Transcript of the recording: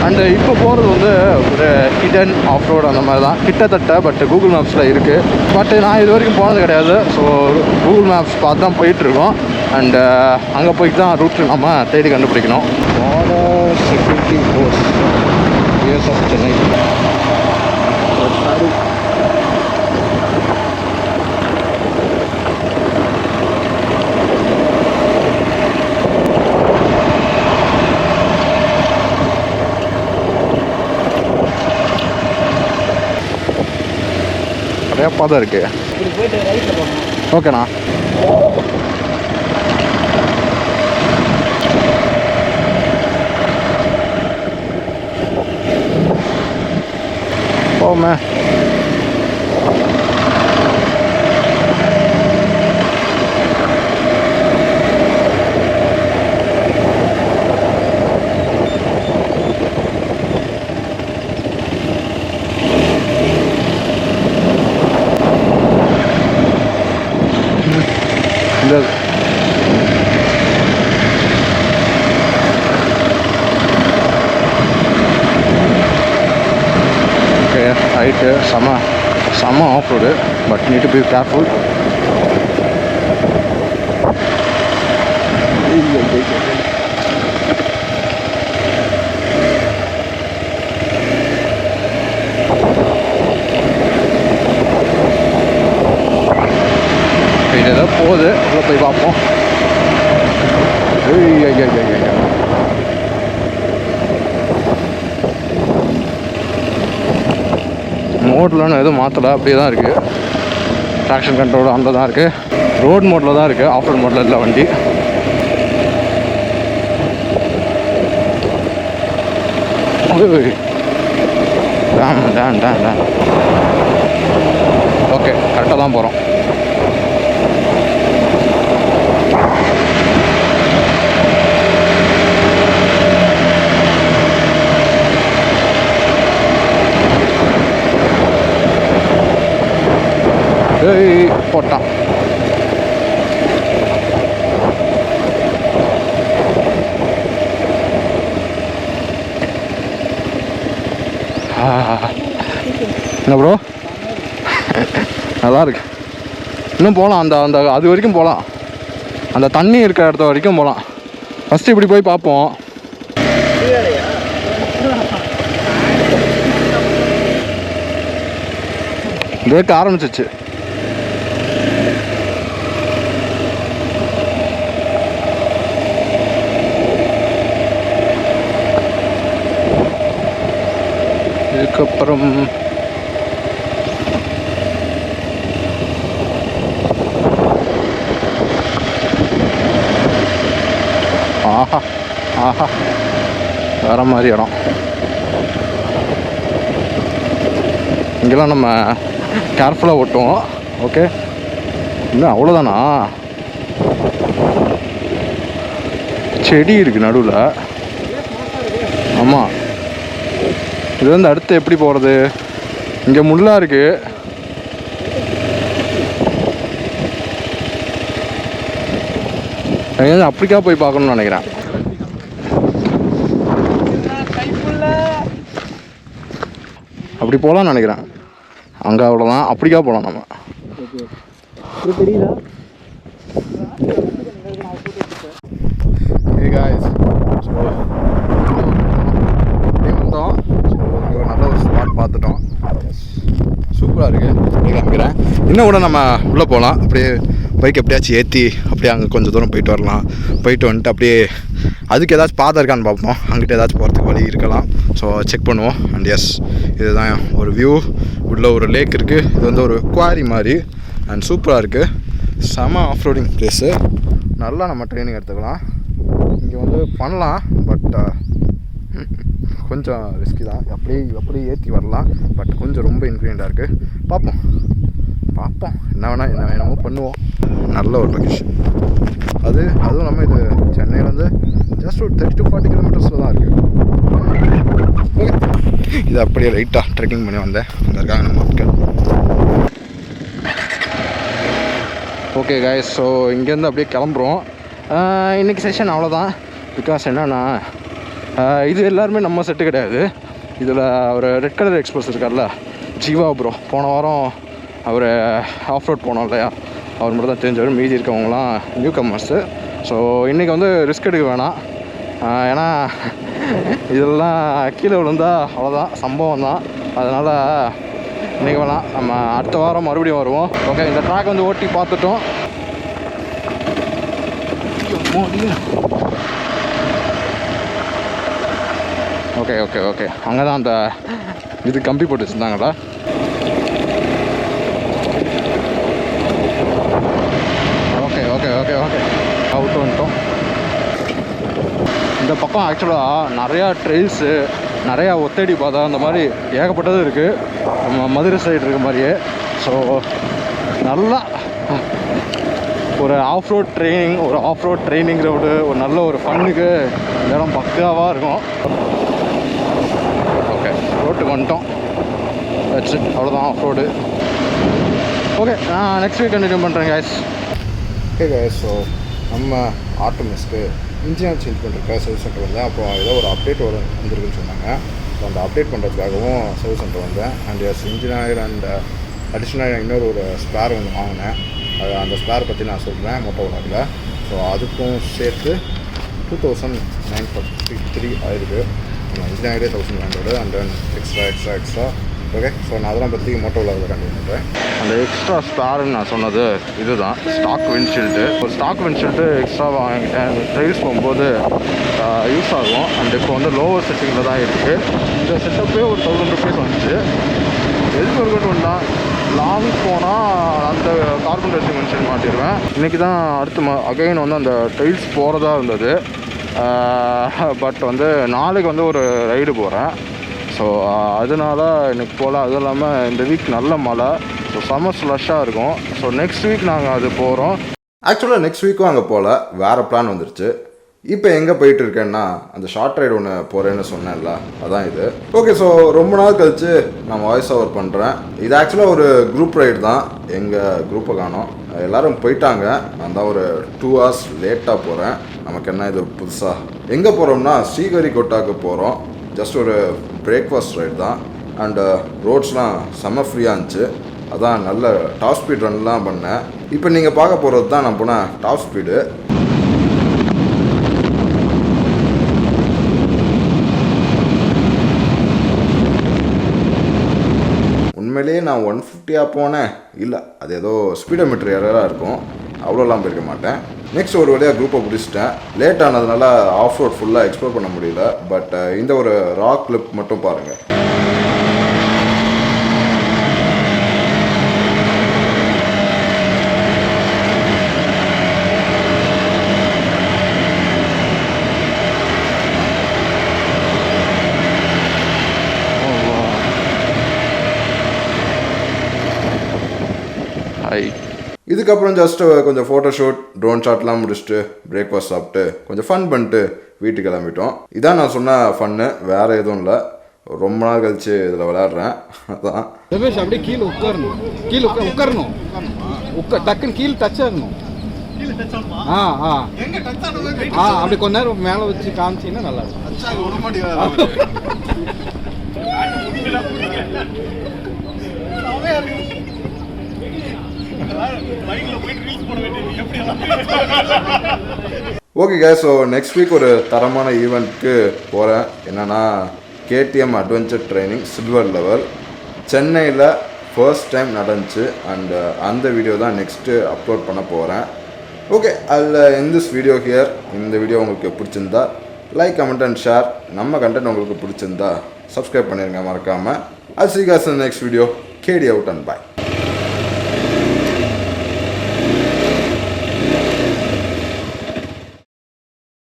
And இப்போ போகிறது வந்து ஒரு ஹிடன் ஆஃப் ரோடு அந்த மாதிரி தான் கிட்டத்தட்ட. பட் கூகுள் மேப்ஸில் இருக்குது. பட் நான் இது வரைக்கும் போனது கிடையாது. ஸோ கூகுள் மேப்ஸ் பார்த்து தான் போயிட்டுருக்கோம். அண்டு அங்கே போயிட்டு தான் ரூட்டு நம்ம தேடி கண்டுபிடிக்கணும். Border security post US of Chennai. நிறையா பாதை இருக்கு. ஓகேண்ணா. போமே. இந்த ஓகே ரைட்டு. செம்ம off road. But need to be careful. இது ஏதோ போகுது, உள்ள போய் பார்ப்போம். மோட்லன்னு எதுவும் மாற்றலை, அப்படியே தான் இருக்குது. ட்ராக்ஷன் கண்ட்ரோல் அந்த தான் இருக்குது. ரோட் மோட்டில் தான் இருக்குது, ஆஃப் ரோட் மோட்டில் இல்லை வண்டி. ஓகே, கரெக்டாக தான் போகிறோம். போட்டான். என்ன ப்ரோ, நல்லா இருக்கு. இன்னும் போகலாம். அந்த அது வரைக்கும் போகலாம். அந்த தண்ணி இருக்கிற இடத்த வரைக்கும் போகலாம். ஃபஸ்ட்டு இப்படி போய் பார்ப்போம். வேக்க ஆரம்பிச்சிச்சு. இதுக்கப்புறம் ஆஹா ஆஹா வேற மாதிரி இடம். இங்கெல்லாம் நம்ம கேர்ஃபுல்லாக ஓட்டுவோம். ஓகே, இன்னும் அவ்வளோதானா? செடி இருக்குது நடுவில். ஆமாம், இது வந்து அடுத்து எப்படி போகிறது? இங்கே முள்ளாக இருக்குது. அப்படிக்கா போய் பார்க்கணும்னு நினைக்கிறேன். அப்படி போகலான்னு நினைக்கிறேன். அங்கே அவ்வளோதான், அப்படிக்கா போகலாம் நம்ம. Hey guys, so வந்தோம். ஸோ நல்ல ஒரு ஸ்பாட் பார்த்துட்டோம். சூப்பராக இருக்குது. காமிக்கிறேன். இன்னும் கூட நம்ம உள்ளே போகலாம். அப்படியே பைக் எப்படியாச்சும் ஏற்றி அப்படியே அங்கே கொஞ்சம் தூரம் போயிட்டு வரலாம். போயிட்டு வந்துட்டு அப்படியே அதுக்கு ஏதாச்சும் பாதை இருக்கான்னு பார்ப்போம். அங்கிட்ட ஏதாச்சும் போகிறதுக்கு வழி இருக்கலாம். ஸோ செக் பண்ணுவோம். அண்ட் எஸ், இதுதான் ஒரு வியூ. உள்ள ஒரு லேக் இருக்குது. இது வந்து ஒரு குவாரி மாதிரி. அண்ட் சூப்பராக இருக்குது. செம ஆஃப் ரோடிங் ப்ளேஸு. நல்லா நம்ம ட்ரைனிங் எடுத்துக்கலாம். இங்கே வந்து பண்ணலாம், பட் கொஞ்சம் ரிஸ்கி தான். அப்படியே ஏற்றி வரலாம், பட் கொஞ்சம் ரொம்ப இன்க்ரீண்டாக இருக்குது. பார்ப்போம் என்ன வேணுமோ பண்ணுவோம். நல்ல ஒரு லொக்கேஷன் அதுவும் நம்ம இது சென்னையிலேருந்து ஜஸ்ட் ஒரு 30 to 40 கிலோமீட்டர்ஸில் தான் இருக்குது. ஓகே, இது அப்படியே லைட்டாக ட்ரெக்கிங் பண்ணி வந்தேன். அங்கே இருக்காங்க நம்ம ஆட்கள். ஓகே காய்ஸ், ஸோ இங்கேருந்து அப்படியே கிளம்புறோம். இன்றைக்கி செஷன் அவ்வளோதான். பிகாஸ் என்னென்னா இது எல்லாருமே நம்ம செட்டு கிடையாது. இதில் ஒரு ரெட் கலர் எக்ஸ்போஸ் இருக்கார்ல, ஜீவா ப்ரோ, போன வாரம் அவர் ஆஃப் ரோட் போனோம் இல்லையா, அவர் மட்டும் தான் தெரிஞ்சவர். மீதி இருக்கவங்களாம் நியூ கம்மர்ஸு. ஸோ இன்றைக்கி வந்து ரிஸ்க் எடுக்க வேணாம், ஏன்னா இதெல்லாம் கீழே விழுந்தால் அவ்வளோதான், சம்பவம் தான். அதனால் இன்றைக்கி வேணாம், நம்ம அடுத்த வாரம் மறுபடியும் வருவோம். ஓகே, இந்த ட்ராக் வந்து ஓட்டி பார்த்துட்டோம். ஓகே ஓகே ஓகே, அங்கே தான் அந்த இது கம்பி போட்டு வச்சுருந்தாங்களா. Okay okay okay okay, out வந்துட்டோம். இந்த பக்கம் ஆக்சுவலாக நிறையா ட்ரெயில்ஸு, நிறையா ஒத்தடி பாதை, அந்த மாதிரி ஏகப்பட்டது இருக்குது நம்ம மதுரை சைடு இருக்க மாதிரியே. ஸோ நல்லா ஒரு ஆஃப் ரோட் ட்ரைனிங் ரோடு, ஒரு நல்ல ஒரு ஃபன்னுக்கு இந்த இடம் பக்காவாக இருக்கும். ஓகே, ரோட்டுக்கு வந்துட்டோம். அவ்வளோதான் ஆஃப் ரோடு. ஓகே, நான் நெக்ஸ்ட் வீக் கண்டினியூ பண்ணுறேன் guys. ஓகே guys, ஸோ நம்ம ஆட்டோமிஸ்க்கு இன்ஜின் சேஞ்ச் பண்ணுறதுக்காக சர்வீஸ் சென்டர் வந்தேன். அப்புறம் ஏதோ ஒரு அப்டேட் வந்துருக்குன்னு சொன்னாங்க. ஸோ அந்த அப்டேட் பண்ணுறதுக்காகவும் சர்வீஸ் சென்டர் வந்தேன். அண்ட் இன்ஜின் ஆயில் அண்ட் அடிஷ்னலாக இன்னொரு ஸ்பேர் வந்து வாங்கினேன். அந்த ஸ்பேர் பற்றி நான் சொல்கிறேன் மோட்டோவில். ஸோ அதுக்கும் சேர்த்து 2943 ஆயிருக்கு. இன்ஜின் ஆயிலே 1900 and then extra. Okay, so நான் அதெல்லாம் பற்றி மோட்டோவில் கண்டினியூ பண்ணுறேன். அந்த எக்ஸ்ட்ரா ஸ்பேருன்னு நான் சொன்னது இதுதான், ஸ்டாக் விண்ட்ஷீல்டு. ஒரு ஸ்டாக் விண்ட்ஷீல்டு எக்ஸ்ட்ரா வாங்கிட்டேன். ட்ரைல்ஸ் போகும்போது யூஸ் ஆகும். அண்ட் இப்போ வந்து லோவர் செட்டிங்கில் தான் இருக்குது. இந்த செட்டப்பே ஒரு 1000 rupees வந்துச்சு. எதுக்கு இருக்கட்டும் தான், லாங் போனால் அந்த கார்பன் டெஸ்டிங் விண்ட்ஷீல்டு மாட்டிடுவேன். இன்றைக்கி தான் அடுத்து அகைன் வந்து அந்த டைல்ஸ் போகிறதா இருந்தது. பட் வந்து நாளைக்கு வந்து ஒரு ரைடு போகிறேன். ஸோ அதனால இன்றைக்கி போகல. அதுவும் இல்லாமல் இந்த வீக் நல்ல மழை, ஸோ சம்மர் ஸ்லஷ்ஷாக இருக்கும். ஸோ நெக்ஸ்ட் வீக் நாங்கள் அது போகிறோம். ஆக்சுவலாக நெக்ஸ்ட் வீக்கும் அங்கே போகல, வேறு பிளான் வந்துருச்சு. இப்போ எங்கே போயிட்டு இருக்கேன்னா அந்த ஷார்ட் ரைடு ஒன்று போகிறேன்னு சொன்னேன்ல, அதான் இது. ஓகே, ஸோ ரொம்ப நாள் கழிச்சு நான் வாய்ஸ் ஓவர் பண்ணுறேன். இது ஆக்சுவலாக ஒரு குரூப் ரைடு தான். எங்கள் குரூப்பை காணோம், எல்லோரும் போயிட்டாங்க. நான் தான் ஒரு 2 hours லேட்டாக போகிறேன். நமக்கு என்ன இது புதுசாக. எங்கே போகிறோம்னா ஸ்ரீஹரிகோட்டாவுக்கு போகிறோம். ஜஸ்ட் ஒரு பிரேக்ஃபாஸ்ட் ரைடு தான். அண்டு ரோட்ஸ்லாம் செம்ம ஃப்ரீயாக இருந்துச்சு. அதான் நல்ல டாப் ஸ்பீட் ரன்லாம் பண்ணேன். இப்போ நீங்கள் பார்க்க போகிறது தான் நான் போனேன் டாப் ஸ்பீடு. உண்மையிலேயே நான் 150 போனேன், இல்லை அது ஏதோ ஸ்பீடோமீட்டர் எரராக இருக்கும், அவ்வளோலாம் போயிருக்க மாட்டேன். நெக்ஸ்ட் ஒரு வழியாக குரூப்பை பிடிச்சிட்டேன். லேட் ஆனதுனால ஆஃப் ரோட் ஃபுல்லாக எக்ஸ்ப்ளோர் பண்ண முடியல. பட் இந்த ஒரு ராக் கிளிப் மட்டும் பாருங்கள். இதுக்கப்புறம் ஜஸ்ட் கொஞ்சம் ஃபோட்டோ ஷூட், ட்ரோன் ஷாட்லாம் முடிச்சுட்டு பிரேக்ஃபாஸ்ட் சாப்பிட்டு கொஞ்சம் ஃபன் பண்ணிட்டு வீட்டுக்கு கிளம்பிட்டோம். இதான் நான் சொன்ன ஃபன்னு, வேறு எதுவும் இல்லை. ரொம்ப நாள் கழிச்சு இதில் விளையாடுறேன். அதான் அப்படியே கீழே உட்காரணும் டக்குன்னு கீழே டச் ஆகணும். அப்படி கொஞ்ச நேரம் மேலே வச்சு காமிச்சிங்கன்னா நல்லா இருக்கும். Okay guys, so next week ஒரு தரமான ஈவெண்ட்க்கு போகிறேன். என்னென்னா KTM adventure training silver level சென்னையில் ஃபர்ஸ்ட் டைம் நடந்துச்சு. அண்ட் அந்த வீடியோ தான் நெக்ஸ்ட்டு அப்லோட் பண்ண போகிறேன். ஓகே, அதில் இந்த வீடியோ ஹியர். இந்த வீடியோ உங்களுக்கு பிடிச்சிருந்தா லைக், கமெண்ட் அண்ட் ஷேர். நம்ம கண்டென்ட் உங்களுக்கு பிடிச்சிருந்தா சப்ஸ்கிரைப் பண்ணிடுங்க மறக்காமல். I'll see you guys in the next video. KD out and bye.